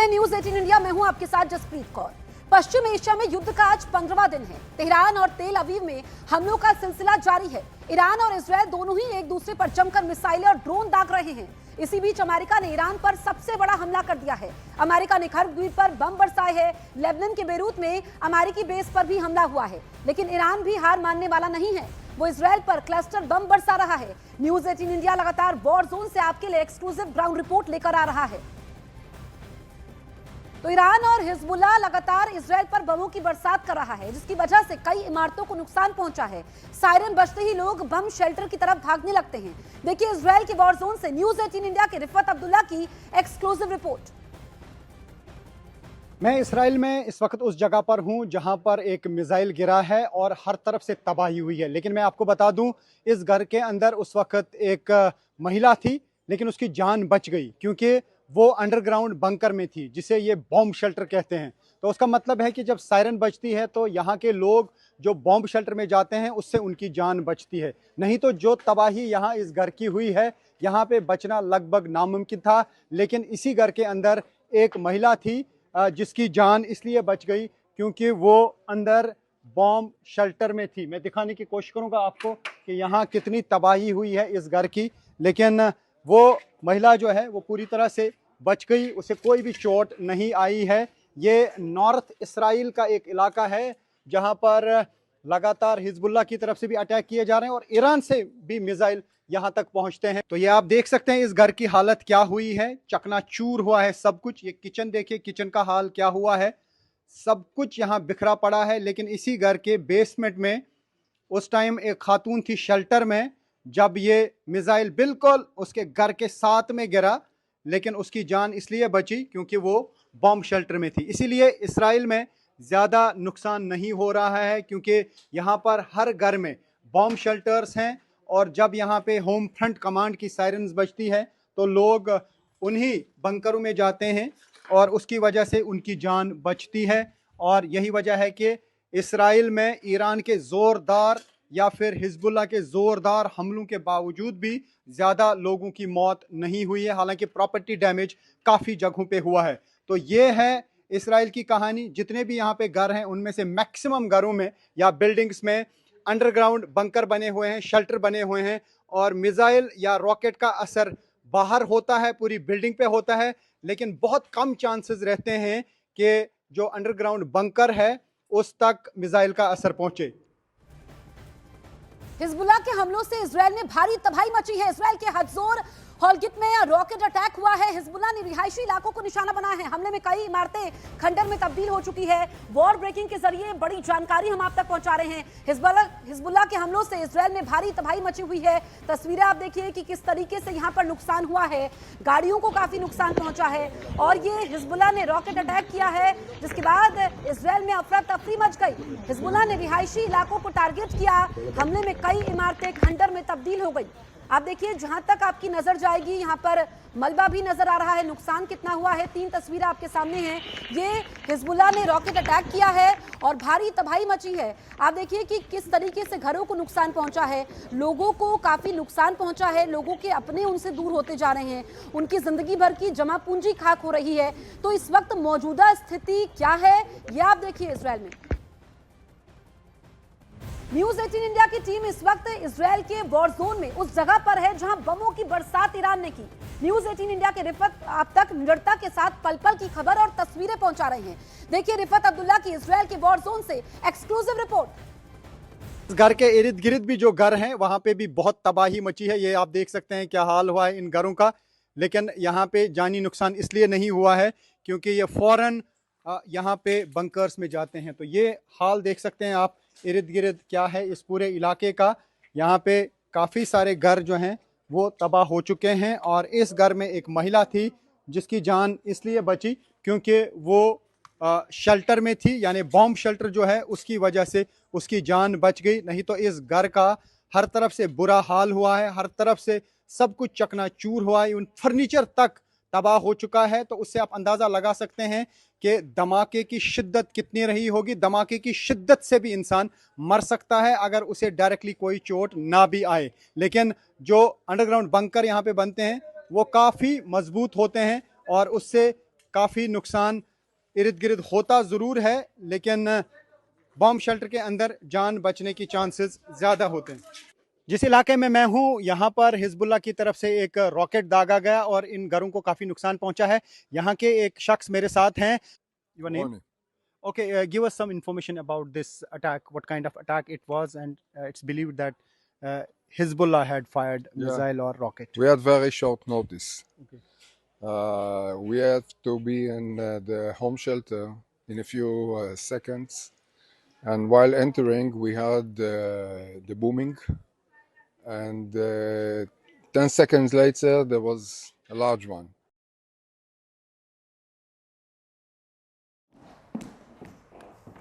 रहे हैं news 18 India. मैं हूं आपके साथ जसप्रीत कौर। पश्चिम एशिया में युद्ध का आज 15वां दिन है। तेहरान और तेल अवीव में हमलों का सिलसिला जारी है। ईरान और इजरायल दोनों ही एक दूसरे पर जमकर मिसाइलें और ड्रोन दाग रहे हैं। इसी बीच अमेरिका ने ईरान पर सबसे बड़ा हमला कर दिया है। अमेरिका ने खर्ब द्वीप पर बम बरसाए हैं। लेबनान के बेरूत में अमेरिकी बेस पर भी हमला हुआ है, लेकिन ईरान भी हार मानने वाला नहीं है। वो इजरायल पर क्लस्टर बम बरसा रहा है। न्यूज 18 इंडिया लगातार वॉर जोन से आपके लिए एक्सक्लूसिव ग्राउंड रिपोर्ट लेकर आ रहा है। तो ईरान और हिजबुल्लाह लगातार इजरायल पर बमों की बरसात कर रहा है, जिसकी वजह से कई इमारतों को नुकसान पहुंचा है। सायरन बजते ही लोग बम शेल्टर की तरफ भागने लगते हैं। देखिए इजरायल के वॉर जोन से न्यूज 18 इंडिया के रिफत अब्दुल्ला की एक्सक्लूसिव रिपोर्ट। मैं इसराइल में इस वक्त उस जगह पर हूं जहां पर एक मिसाइल गिरा है और हर तरफ से तबाही हुई है। लेकिन मैं आपको बता दूं, इस घर के अंदर उस वक्त एक महिला थी, लेकिन उसकी जान बच गई क्योंकि वो अंडरग्राउंड बंकर में थी, जिसे ये बॉम्ब शेल्टर कहते हैं। तो उसका मतलब है कि जब सायरन बजती है तो यहाँ के लोग जो बॉम्ब शेल्टर में जाते हैं उससे उनकी जान बचती है। नहीं तो जो तबाही यहाँ इस घर की हुई है, यहाँ पे बचना लगभग नामुमकिन था। लेकिन इसी घर के अंदर एक महिला थी जिसकी जान इसलिए बच गई क्योंकि वो अंदर बॉम्ब शेल्टर में थी। मैं दिखाने की कोशिश करूंगा आपको कि यहाँ कितनी तबाही हुई है इस घर की, लेकिन वो महिला जो है वो पूरी तरह से बच गई, उसे कोई भी चोट नहीं आई है। ये नॉर्थ इसराइल का एक इलाका है जहाँ पर लगातार हिजबुल्लाह की तरफ से भी अटैक किए जा रहे हैं और ईरान से भी मिसाइल यहाँ तक पहुँचते हैं। तो ये आप देख सकते हैं इस घर की हालत क्या हुई है। चकनाचूर हुआ है सब कुछ। ये किचन देखिए, किचन का हाल क्या हुआ है। सब कुछ यहाँ बिखरा पड़ा है। लेकिन इसी घर के बेसमेंट में उस टाइम एक खातून थी शेल्टर में, जब ये मिसाइल बिल्कुल उसके घर के साथ में गिरा, लेकिन उसकी जान इसलिए बची क्योंकि वो बॉम्ब शेल्टर में थी। इसीलिए इसराइल में ज़्यादा नुकसान नहीं हो रहा है क्योंकि यहाँ पर हर घर में बॉम्ब शेल्टर्स हैं। और जब यहाँ पे होम फ्रंट कमांड की सायरन्स बजती है तो लोग उन्हीं बंकरों में जाते हैं और उसकी वजह से उनकी जान बचती है। और यही वजह है कि इसराइल में ईरान के ज़ोरदार या फिर हिजबुल्लाह के ज़ोरदार हमलों के बावजूद भी ज़्यादा लोगों की मौत नहीं हुई है। हालांकि प्रॉपर्टी डैमेज काफ़ी जगहों पे हुआ है। तो ये है इसराइल की कहानी। जितने भी यहाँ पे घर हैं उनमें से मैक्सिमम घरों में या बिल्डिंग्स में अंडरग्राउंड बंकर बने हुए हैं, शेल्टर बने हुए हैं और मिसाइल या रॉकेट का असर बाहर होता है, पूरी बिल्डिंग पे होता है, लेकिन बहुत कम चांसेस रहते हैं कि जो अंडरग्राउंड बंकर है उस तक मिसाइल का असर पहुंचे। हिजबुल्लाह के हमलों से इजरायल में भारी तबाही मची है। इजरायल के हज़ोर हॉलगिट में रॉकेट अटैक हुआ है। हिजबुल्लाह ने रिहायशी इलाकों को निशाना बनाया है। हमले में कई इमारतें खंडर में तब्दील हो चुकी है। वॉर ब्रेकिंग के जरिए बड़ी जानकारी हम आप तक पहुंचा रहे हैं। हिजबुल्लाह के हमलों से इजरायल में भारी तबाही मची हुई है। तस्वीरें आप देखिए कि किस तरीके से यहाँ पर नुकसान हुआ है। गाड़ियों को काफी नुकसान पहुंचा है और ये हिजबुल्लाह ने रॉकेट अटैक किया है, जिसके बाद इजरायल में अफरा तफरी मच गई। हिजबुल्लाह ने रिहायशी इलाकों को टारगेट किया। हमले में कई इमारतें खंडर में तब्दील हो गई। आप देखिए जहां तक आपकी नजर जाएगी यहाँ पर मलबा भी नजर आ रहा है। नुकसान कितना हुआ है, 3 तस्वीरें आपके सामने हैं। ये हिजबुल्लाह ने रॉकेट अटैक किया है और भारी तबाही मची है। आप देखिए कि किस तरीके से घरों को नुकसान पहुंचा है, लोगों को काफी नुकसान पहुंचा है। लोगों के अपने उनसे दूर होते जा रहे हैं, उनकी जिंदगी भर की जमा पूंजी खाक हो रही है। तो इस वक्त मौजूदा स्थिति क्या है ये आप देखिए इजरायल में। न्यूज 18 इंडिया की टीम इस वक्त इजरायल के वॉर जोन में उस जगह पर है जहां बमों की बरसात ईरान ने की। न्यूज 18 इंडिया के रिफत आप तक निडरता के साथ पल पल की खबर और तस्वीरें पहुंचा रहे हैं। देखिए रिफत अब्दुल्ला की इजरायल के वॉर जोन से एक्सक्लूसिव रिपोर्ट। इस घर के इर्द गिर्द भी जो घर हैं वहां पे भी बहुत तबाही मची है। ये आप देख सकते हैं क्या हाल हुआ है इन घरों का। लेकिन यहाँ पे जानी नुकसान इसलिए नहीं हुआ है क्योंकि ये फौरन यहाँ पे बंकर्स में जाते हैं। तो ये हाल देख सकते हैं आप इर्द गिर्द क्या है इस पूरे इलाके का। यहाँ पे काफ़ी सारे घर जो हैं वो तबाह हो चुके हैं और इस घर में एक महिला थी जिसकी जान इसलिए बची क्योंकि वो शेल्टर में थी, यानी बॉम्ब शेल्टर जो है उसकी वजह से उसकी जान बच गई। नहीं तो इस घर का हर तरफ से बुरा हाल हुआ है, हर तरफ से सब कुछ चकनाचूर हुआ है, उन फर्नीचर तक तबाह हो चुका है। तो उससे आप अंदाज़ा लगा सकते हैं कि धमाके की शिद्दत कितनी रही होगी। धमाके की शिद्दत से भी इंसान मर सकता है अगर उसे डायरेक्टली कोई चोट ना भी आए। लेकिन जो अंडरग्राउंड बंकर यहाँ पे बनते हैं वो काफ़ी मजबूत होते हैं और उससे काफ़ी नुकसान इर्द गिर्द होता ज़रूर है, लेकिन बॉम्ब शेल्टर के अंदर जान बचने की चांसेस ज़्यादा होते हैं। जिस इलाके में मैं हूँ यहाँ पर हिजबुल्लाह की तरफ से एक रॉकेट दागा गया और इन घरों को काफ़ी नुकसान पहुंचा है। यहाँ के एक शख्स मेरे साथ हैं। Your name? Morning. Okay, give us some information about this attack. What kind of attack it was, and it's believed that Hezbollah had fired Yeah. missile or rocket. We had very short notice. Okay. We had to be in the home shelter in a few seconds, and while entering, we heard the booming, and 10 seconds later, there was a large one.